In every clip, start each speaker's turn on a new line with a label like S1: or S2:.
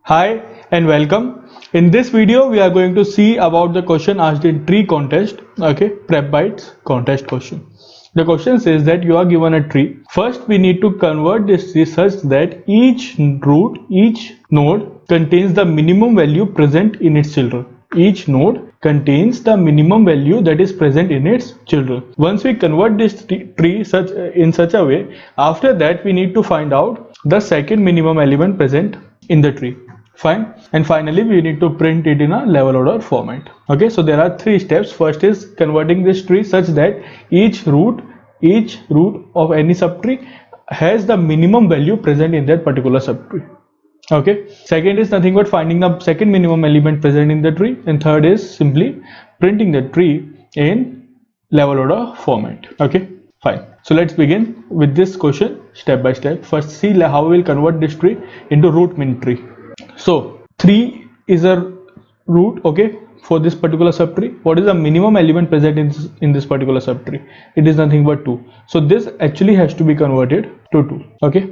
S1: Hi and welcome. In this video, we are going to see about the question asked in tree contest. Okay, prep bites contest question. The question says that you are given a tree. First, we need to convert this tree such that each root, each node contains the minimum value present in its children. Each node contains the minimum value that is present in its children. Once we convert this tree in such a way, after that we need to find out the second minimum element present in the tree. Fine. And finally we need to print it in a level order format. Okay, so there are three steps. First is converting this tree such that each root of any subtree has the minimum value present in that particular subtree. Okay, second is nothing but finding the second minimum element present in the tree, and third is simply printing the tree in level order format. Okay, fine. So let's begin with this question step by step. First, see how we will convert this tree into root min tree. So 3 is a root, okay, for this particular subtree. What is the minimum element present in this particular subtree? It is nothing but 2. So this actually has to be converted to 2, okay,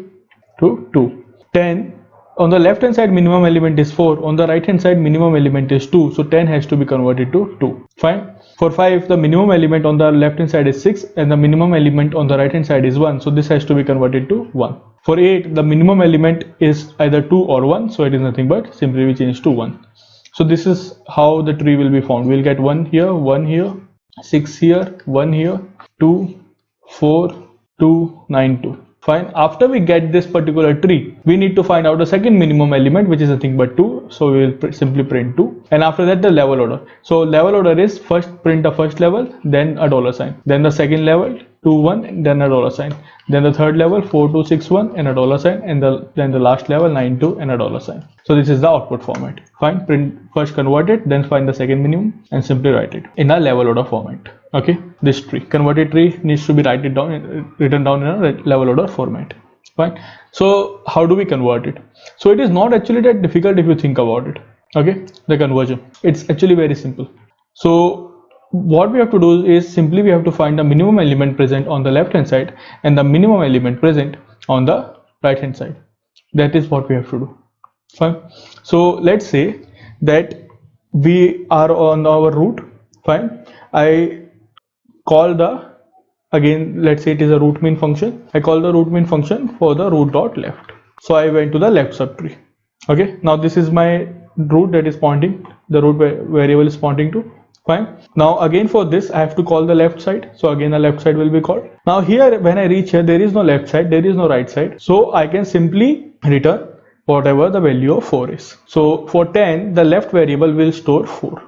S1: to 2. 10 on the left hand side minimum element is 4, on the right hand side minimum element is 2, so 10 has to be converted to 2. Fine. For 5 the minimum element on the left hand side is 6 and the minimum element on the right hand side is 1, so this has to be converted to 1. For 8 the minimum element is either 2 or 1, so it is nothing but simply we change to 1. So this is how the tree will be found. We'll get 1 here, 6 here, 1 here, 2, 4, 2, 9, 2. Fine. After we get this particular tree, we need to find out the second minimum element, which is nothing but 2. So we will simply print 2. And after that, the level order. So level order is first print the first level, then a dollar sign. Then the second level, 2, 1, then a dollar sign. Then the third level, 4, 2, 6, 1, and a dollar sign. And then the last level, 9, 2, and a dollar sign. So this is the output format. Fine. Print first, convert it, then find the second minimum, and simply write it in a level order format. Okay, this tree, converted tree, needs to be written down in a level order format. Fine. So how do we convert it? So it is not actually that difficult if you think about it. Okay, the conversion, it's actually very simple. So what we have to do is simply we have to find the minimum element present on the left hand side and the minimum element present on the right hand side. That is what we have to do. Fine. So let's say that we are on our root. Fine. I call let's say it is a root min function. I call the root min function for the root dot left. So I went to the left subtree. Okay, now this is my root that is pointing, the root variable is pointing to. Fine. Now again for this I have to call the left side, so again the left side will be called. Now here when I reach here, there is no left side, there is no right side, so I can simply return whatever the value of 4 is. So for 10 the left variable will store 4.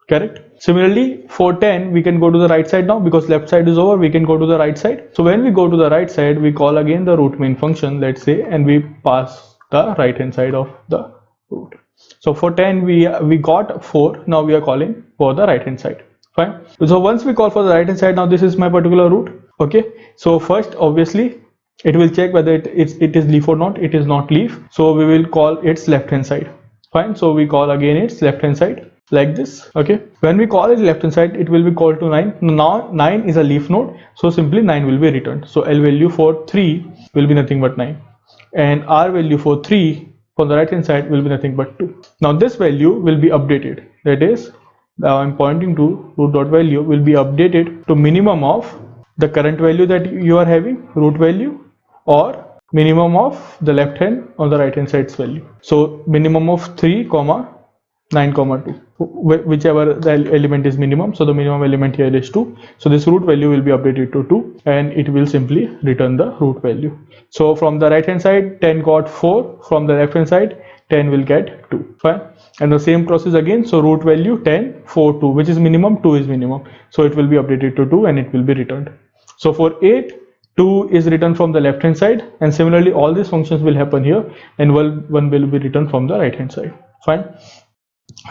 S1: Correct. Similarly for 10 we can go to the right side now, because left side is over, we can go to the right side. So when we go to the right side, we call again the root min function, let's say, and we pass the right hand side of the root. So for 10 we got 4, now we are calling for the right hand side. Fine. So once we call for the right hand side, now this is my particular root. Okay, so first obviously it will check whether it is leaf or not. It is not leaf, so we will call its left hand side. Fine. So we call again its left hand side like this. Okay, when we call it left hand side, it will be called to 9. Now 9 is a leaf node, so simply 9 will be returned. So L value for 3 will be nothing but 9, and R value for 3 on the right hand side will be nothing but 2. Now this value will be updated, that is, now I'm pointing to root dot value will be updated to minimum of the current value that you are having, root value, or minimum of the left hand on the right hand side's value. So minimum of 3, 9, 2, whichever the element is minimum. So the minimum element here is 2, so this root value will be updated to 2 and it will simply return the root value. So from the right hand side 10 got 4, from the left hand side 10 will get 2. Fine. And the same process again. So root value 10, 4, 2, which is minimum, 2 is minimum, so it will be updated to 2 and it will be returned. So for 8, 2 is written from the left hand side, and similarly all these functions will happen here, and 1 will be written from the right hand side. Fine.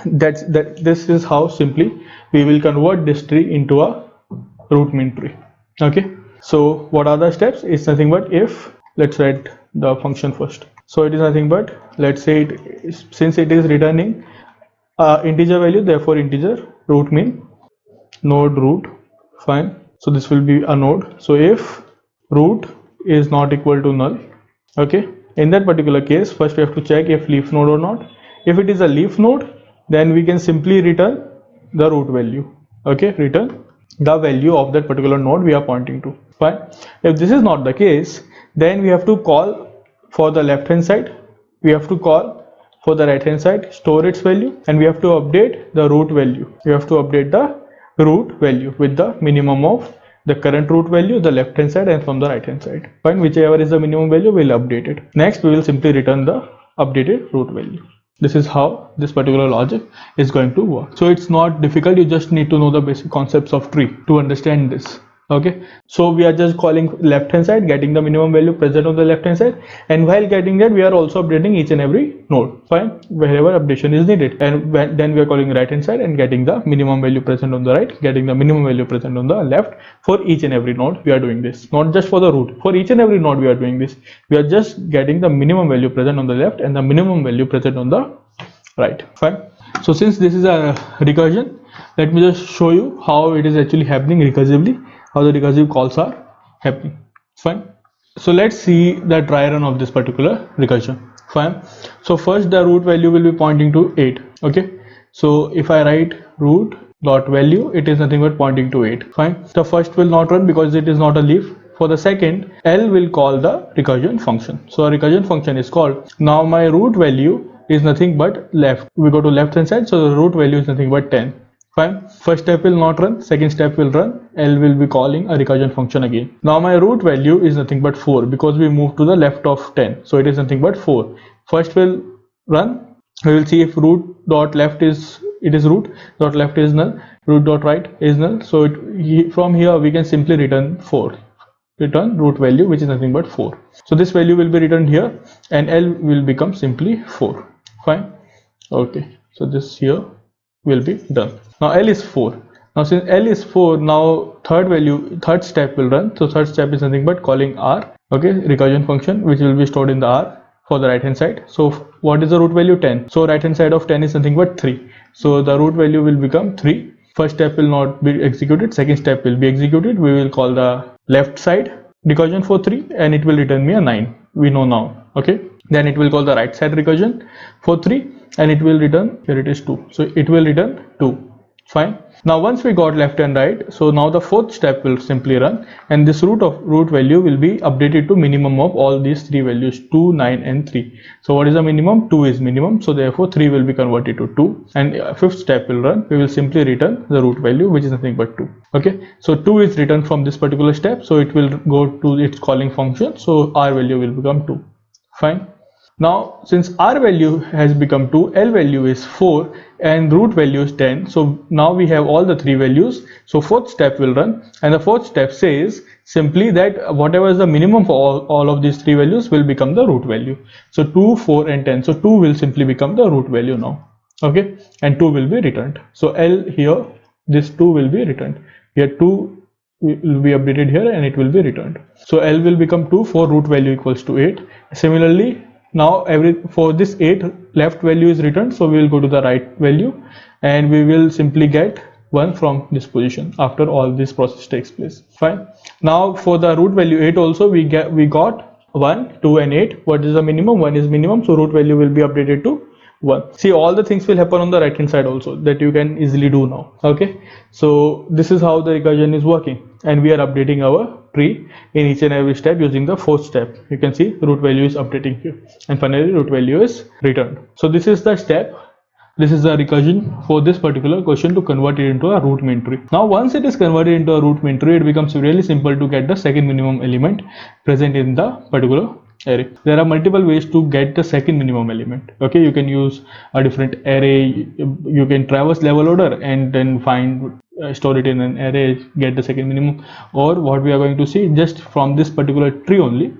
S1: This is how simply we will convert this tree into a root min tree. Okay, so what are the steps? It's nothing but if, let's write the function first. So it is nothing but, let's say since it is returning integer value, therefore integer root min node root. Fine. So this will be a node. So if root is not equal to null, okay, In that particular case, first we have to check if leaf node or not. If it is a leaf node, then we can simply return the root value. Okay, return the value of that particular node we are pointing to. Fine. If this is not the case, then we have to call for the left hand side, we have to call for the right hand side, store its value, and we have to update the root value. We have to update the root value with the minimum of the current root value, the left hand side and from the right hand side. Fine, whichever is the minimum value, we'll update it. Next, we will simply return the updated root value. This is how this particular logic is going to work. So it's not difficult, you just need to know the basic concepts of tree to understand this. Okay, so we are just calling left hand side, getting the minimum value present on the left hand side, and while getting that we are also updating each and every node. Fine, wherever updation is needed, and then we are calling right hand side and getting the minimum value present on the right, getting the minimum value present on the left. For each and every node we are doing this, not just for the root, for each and every node we are doing this. We are just getting the minimum value present on the left and the minimum value present on the right. Fine. So since this is a recursion, let me just show you how it is actually happening recursively, how the recursive calls are happening. Fine. So let's see the try run of this particular recursion. Fine. So first the root value will be pointing to 8. Okay, so if I write root dot value, it is nothing but pointing to 8. Fine. The first will not run because it is not a leaf. For the second, L will call the recursion function. So a recursion function is called. Now my root value is nothing but left. We go to left hand side, so the root value is nothing but 10. Fine. First step will not run, second step will run, L will be calling a recursion function again. Now my root value is nothing but 4 because we moved to the left of 10, so it is nothing but 4. First will run, we will see if root dot left is, it is root dot left is null, root dot right is null, so from here we can simply return 4, return root value which is nothing but 4. So this value will be returned here and L will become simply 4. Fine. Okay, so this here will be done. Now L is 4. Now since L is 4, now third step will run. So third step is nothing but calling R, okay, recursion function, which will be stored in the R for the right hand side. So what is the root value? 10. So right hand side of 10 is nothing but 3. So the root value will become 3. First step will not be executed, second step will be executed. We will call the left side recursion for 3 and it will return me a 9. We know now. Okay, then it will call the right side recursion for 3 and it will return, here it is 2, so it will return 2. Fine. Now once we got left and right, so now the fourth step will simply run and this root value will be updated to minimum of all these three values, 2, 9 and 3. So what is the minimum? 2 is minimum, so therefore 3 will be converted to 2 and fifth step will run. We will simply return the root value which is nothing but 2. Okay, so 2 is returned from this particular step, so it will go to its calling function, so R value will become 2. Fine. Now since R value has become 2, L value is 4 and root value is 10, so now we have all the three values. So fourth step will run and the fourth step says simply that whatever is the minimum for all of these three values will become the root value. So 2, 4 and 10, so 2 will simply become the root value now. Okay, and 2 will be returned. So L here, this 2 will be returned. Here 2 will be updated here and it will be returned. So L will become 2 for root value equals to 8. Similarly, now for this 8 left value is returned, so we will go to the right value and we will simply get 1 from this position after all this process takes place. Fine. Now for the root value 8 also we got 1, 2 and 8. What is the minimum? 1 is minimum, so root value will be updated to 1. See, all the things will happen on the right hand side also, that you can easily do now. Okay, so this is how the recursion is working and we are updating our tree in each and every step using the fourth step. You can see root value is updating here and finally root value is returned. So this is the step, this is the recursion for this particular question to convert it into a root mean tree. Now once it is converted into a root mean tree, it becomes really simple to get the second minimum element present in the particular array. There are multiple ways to get the second minimum element. Okay, you can use a different array, you can traverse level order and then find store it in an array, get the second minimum, or what we are going to see, just from this particular tree only,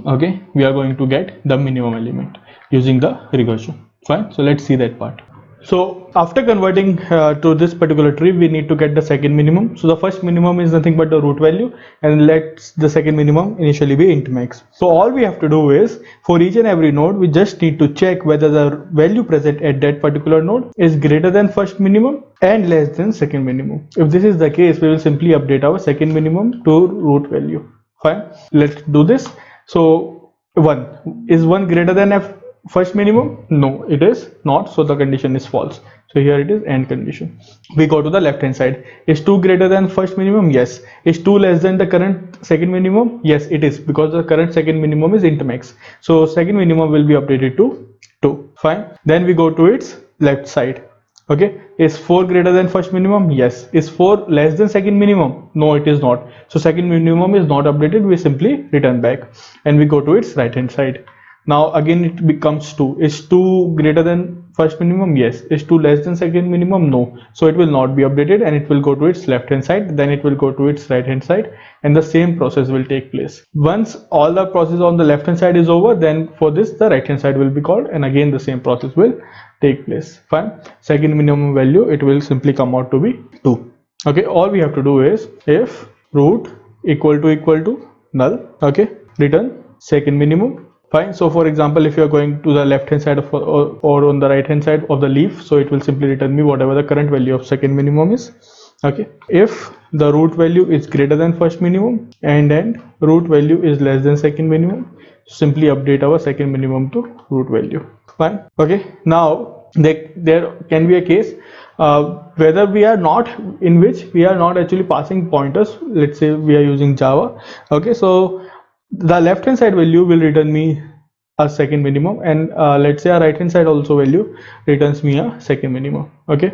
S1: okay, we are going to get the minimum element using the recursion. Fine, so let's see that part. So after converting to this particular tree, we need to get the second minimum. So the first minimum is nothing but the root value, and let the second minimum initially be int max. So all we have to do is, for each and every node, we just need to check whether the value present at that particular node is greater than first minimum and less than second minimum. If this is the case, we will simply update our second minimum to root value. Fine, let's do this. So 1. Is 1 greater than f first minimum? No, it is not, so the condition is false. So here it is end condition. We go to the left hand side. Is 2 greater than first minimum? Yes. Is 2 less than the current second minimum? Yes, it is, because the current second minimum is int max. So second minimum will be updated to 2. Fine. Then we go to its left side. Okay, is 4 greater than first minimum? Yes. Is 4 less than second minimum? No, it is not. So second minimum is not updated. We simply return back and we go to its right hand side. Now again it becomes 2. Is 2 greater than first minimum? Yes. Is 2 less than second minimum? No. So it will not be updated and it will go to its left hand side. Then it will go to its right hand side and the same process will take place. Once all the process on the left hand side is over, then for this the right hand side will be called and again the same process will take place. Fine. Second minimum value, it will simply come out to be 2. Okay, all we have to do is if root equal to null, okay, return second minimum. Fine. So for example, if you are going to the left hand side of or on the right hand side of the leaf, so it will simply return me whatever the current value of second minimum is. Okay, if the root value is greater than first minimum and then root value is less than second minimum, simply update our second minimum to root value. Fine. Okay, now there can be a case whether we are not, in which we are not actually passing pointers. Let's say we are using Java. Okay, so the left hand side value will return me a second minimum and let's say a right hand side also value returns me a second minimum. Okay,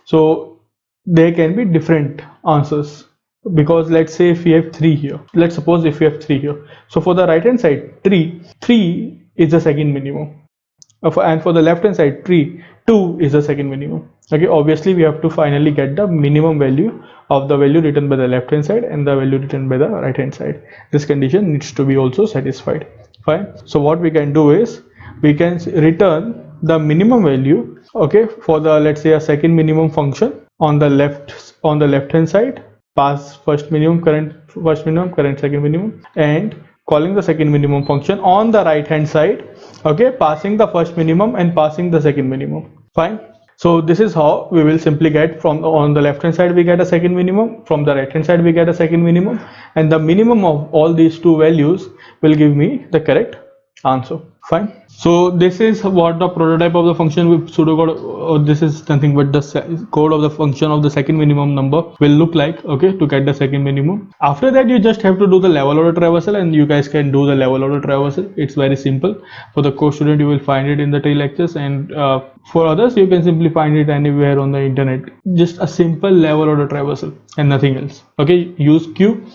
S1: so there can be different answers, because let's say if we have 3 here, let's suppose if we have 3 here, so for the right hand side 3 is the second minimum, and for the left hand side 2 is the second minimum. Okay, obviously we have to finally get the minimum value of the value written by the left hand side and the value written by the right hand side. This condition needs to be also satisfied. Fine. So what we can do is we can return the minimum value, okay, for the, let's say, a second minimum function on the left hand side, pass first minimum, current first minimum, current second minimum, and calling the second minimum function on the right hand side, okay, passing the first minimum and passing the second minimum. Fine. So this is how we will simply get from on the left hand side we get a second minimum, from the right hand side we get a second minimum, and the minimum of all these two values will give me the correct answer. Fine. So this is what the prototype of the function with pseudocode, this is nothing but the code of the function of the second minimum number will look like, okay, to get the second minimum. After that you just have to do the level order traversal and you guys can do the level order traversal. It's very simple. For the core student you will find it in the tree lectures, and for others you can simply find it anywhere on the internet. Just a simple level order traversal and nothing else. Okay, use Q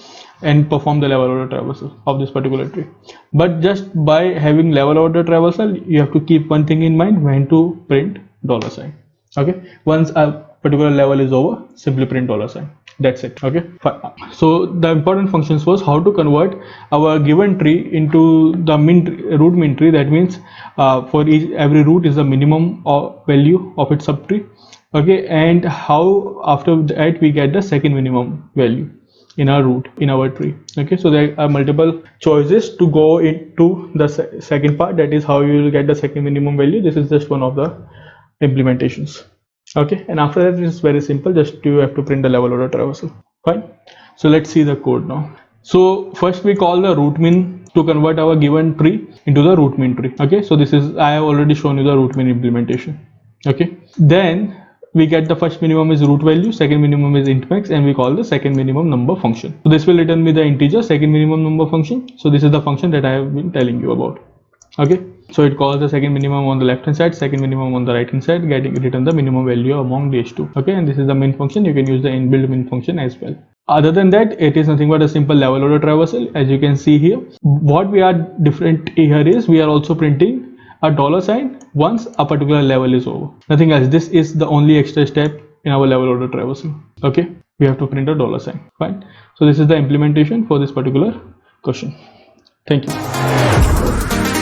S1: and perform the level order traversal of this particular tree. But just by having level order traversal, you have to keep one thing in mind: when to print $sign. Okay, once a particular level is over, simply print $sign. That's it. Okay, fine. So the important functions was how to convert our given tree into the root min tree. That means for every root is the minimum value of its subtree. Okay, and how after that we get the second minimum value in our root, in our tree. Okay, so there are multiple choices to go into the second part, that is how you will get the second minimum value. This is just one of the implementations. Okay, and after that it's very simple, just you have to print the level order traversal. Fine. So let's see the code now. So first we call the root min to convert our given tree into the root min tree. Okay, so this is, I have already shown you the root min implementation. Okay, then we get the first minimum is root value, second minimum is int max, and we call the second minimum number function. So this will return me the integer second minimum number function. So this is the function that I have been telling you about. Okay, so it calls the second minimum on the left hand side, second minimum on the right hand side, getting return the minimum value among these two. Okay, and this is the min function. You can use the inbuilt min function as well. Other than that, it is nothing but a simple level order traversal. As you can see here, what we are different here is we are also printing a $sign once a particular level is over. Nothing else. This is the only extra step in our level order traversal. Okay, we have to print a $sign. Fine. So this is the implementation for this particular question. Thank you.